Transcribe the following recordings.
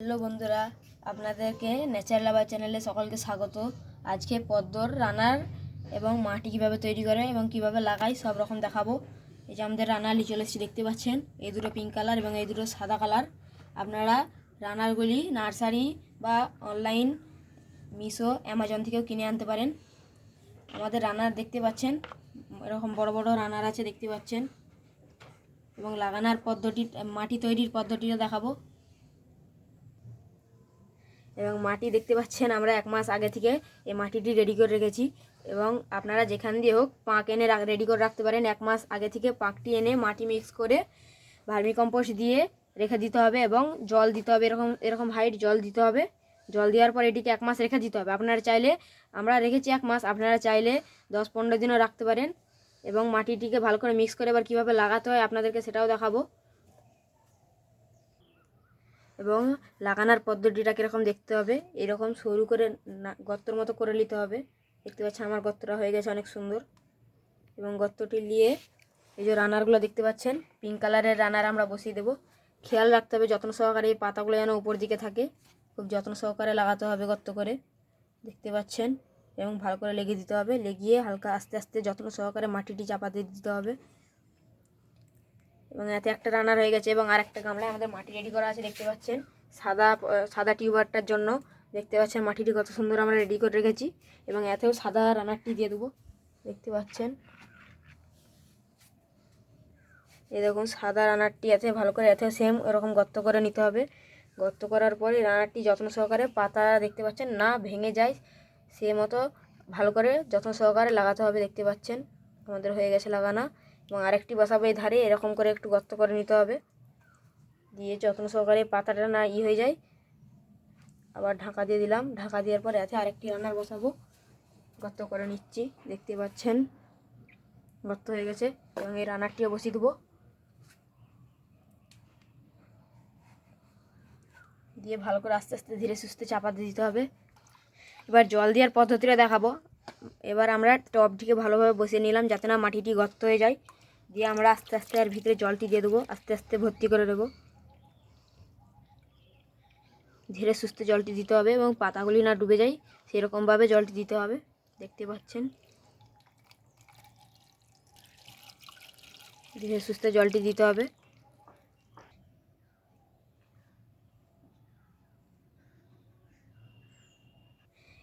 Hello বন্ধুরা, আপনাদেরকে nature লাভার চ্যানেলে সকলকে স্বাগত। আজকে পদ্মর রানার এবং মাটি কিভাবে তৈরি করে এবং কিভাবে লাগাই সব রকম দেখাবো। এই যে আমাদের রানারলি চলে এসেছে, দেখতে পাচ্ছেন। এই দুটো পিঙ্ক কালার এবং এই দুটো সাদা কালার। আপনারা রানারগুলি নার্সারি বা অনলাইন মিশো, অ্যামাজন থেকেও কিনে আনতে পারেন। আমাদের রানার দেখতে পাচ্ছেন, এরকম বড় বড় রানার আছে দেখতে পাচ্ছেন। এবং লাগানোর পদ্ধতি, মাটি তৈরির পদ্ধতিটা দেখাবো। এবং মাটি দেখতে পাচ্ছেন, আমরা 1 মাস আগে থেকে এই মাটিটি রেডি করে রেখেছি। এবং আপনারা যেখান দিয়ে হোক পাঁক এনে রেডি করে রাখতে পারেন। 1 মাস আগে থেকে পাঁকটি এনে মাটি মিক্স করে ভার্মি কম্পোস্ট দিয়ে রেখে দিতে হবে এবং জল দিতে হবে। এরকম হাইট জল দিতে হবে। জল দেওয়ার পর এটিকে 1 মাস রেখে দিতে হবে। আপনারা চাইলে, আমরা রেখেছি 1 মাস, আপনারা চাইলে 10-15 দিনও রাখতে পারেন। এবং মাটিটিকে ভালো করে মিক্স করে এবার কীভাবে লাগাতে হয় আপনাদেরকে সেটাও দেখাবো। এবং লাগানোর পদ্ধতিটা কীরকম দেখতে হবে, এরকম সরু করে গর্তর মতো করে নিতে হবে। দেখতে পাচ্ছেন আমার গর্তটা হয়ে গেছে অনেক সুন্দর। এবং গর্তটি নিয়ে এই যে রানারগুলো দেখতে পাচ্ছেন, পিঙ্ক কালারের রানার আমরা বসিয়ে দেবো। খেয়াল রাখতে হবে যত্ন সহকারে এই পাতাগুলো যেন উপর দিকে থাকে। খুব যত্ন সহকারে লাগাতে হবে গর্ত করে, দেখতে পাচ্ছেন। এবং ভালো করে লেগে দিতে হবে। লেগিয়ে হালকা আস্তে আস্তে যত্ন সহকারে মাটিটি চাপা দিয়ে দিতে হবে। এবং এতে একটা রানার হয়ে গেছে। এবং আর একটা গামলায় আমাদের মাটি রেডি করা আছে, দেখতে পাচ্ছেন। সাদা টিউবারটার জন্য দেখতে পাচ্ছেন মাটিটি কত সুন্দর আমরা রেডি করে রেখেছি। এবং এতেও সাদা রানারটি দিয়ে দেবো, দেখতে পাচ্ছেন। এই দেখুন সাদা রানারটি এতে ভালো করে, এতেও সেম এরকম গর্ত করে নিতে হবে। গর্ত করার পরে রানারটি যত্ন সহকারে, পাতা দেখতে পাচ্ছেন না ভেঙে যায় সে মতো ভালো করে যত্ন সহকারে লাগাতে হবে, দেখতে পাচ্ছেন। আমাদের হয়ে গেছে লাগানো। এবং আরেকটি বসাবো এই ধারে, এরকম করে একটু গর্ত করে নিতে হবে। দিয়ে যত্ন সহকারে পাতাটা না হয়ে যায়, আবার ঢাকা দিয়ে দিলাম। ঢাকা দেওয়ার পর এতে আরেকটি রান্নার বসাবো, গর্ত করে নিচ্ছি, দেখতে পাচ্ছেন গর্ত হয়ে গেছে। এবং এই রান্নারটিও বসিয়ে দেবো। দিয়ে ভালো করে আস্তে আস্তে ধীরে সুস্থে চাপা দিয়ে দিতে হবে। এবার জল দেওয়ার পদ্ধতিটা দেখাবো। এবার আমরা টবটিকে ভালোভাবে বসিয়ে নিলাম যাতে না মাটিটি গর্ত হয়ে যায়। দিয়ে আমরা আস্তে আস্তে আর ভিতরে জলটি দিয়ে দেবো, আস্তে আস্তে ভর্তি করে দেবো। ধীরে সুস্থে জলটি দিতে হবে এবং পাতাগুলি না ডুবে যায় সেরকমভাবে জলটি দিতে হবে, দেখতে পাচ্ছেন। ধীরে সুস্থে জলটি দিতে হবে।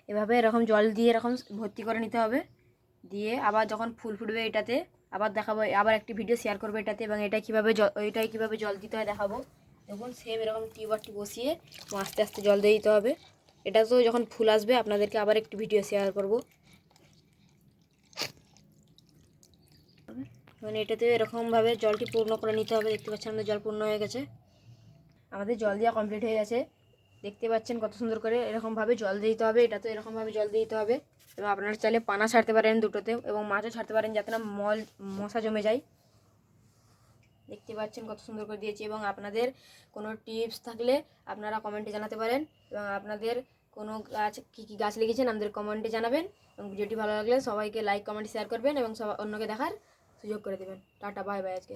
এভাবে এরকম জল দিয়ে এরকম ভর্তি করে নিতে হবে। দিয়ে আবার যখন ফুল ফুটবে এটাতে আবার দেখাবো, আবার একটি ভিডিও শেয়ার করবো এটাতে। এবং এটাই কীভাবে জল দিতে হয় দেখাবো। দেখুন সেম এরকম টিউবারটি বসিয়ে আস্তে আস্তে জল দিয়ে দিতে হবে। এটা তো যখন ফুল আসবে আপনাদেরকে আবার একটি ভিডিও শেয়ার করব। মানে এটাতে এরকমভাবে জলটি পূর্ণ করে নিতে হবে, দেখতে পাচ্ছেন আমাদের জল পূর্ণ হয়ে গেছে। আমাদের জল দেওয়া কমপ্লিট হয়ে গেছে, দেখতে পাচ্ছেন কত সুন্দর করে এরকমভাবে জল দিয়ে দিতে হবে। এটা তো এরকমভাবে জল দিয়ে দিতে হবে। এবং আপনারা চাইলে পানা ছাড়তে পারেন দুটোতে, এবং মাছও ছাড়তে পারেন যাতে না মশা জমে যায়। দেখতে পাচ্ছেন কত সুন্দর করে দিয়েছি। এবং আপনাদের কোনো টিপস থাকলে আপনারা কমেন্টে জানাতে পারেন। এবং আপনাদের কোনো গাছ কী কী গাছ লিখেছেন আমাদের কমেন্টে জানাবেন। এবং ভিডিওটি ভালো লাগলে সবাইকে লাইক, কমেন্ট, শেয়ার করবেন এবং অন্যকে দেখার সুযোগ করে দেবেন। টাটা, বাই বাই আজকে।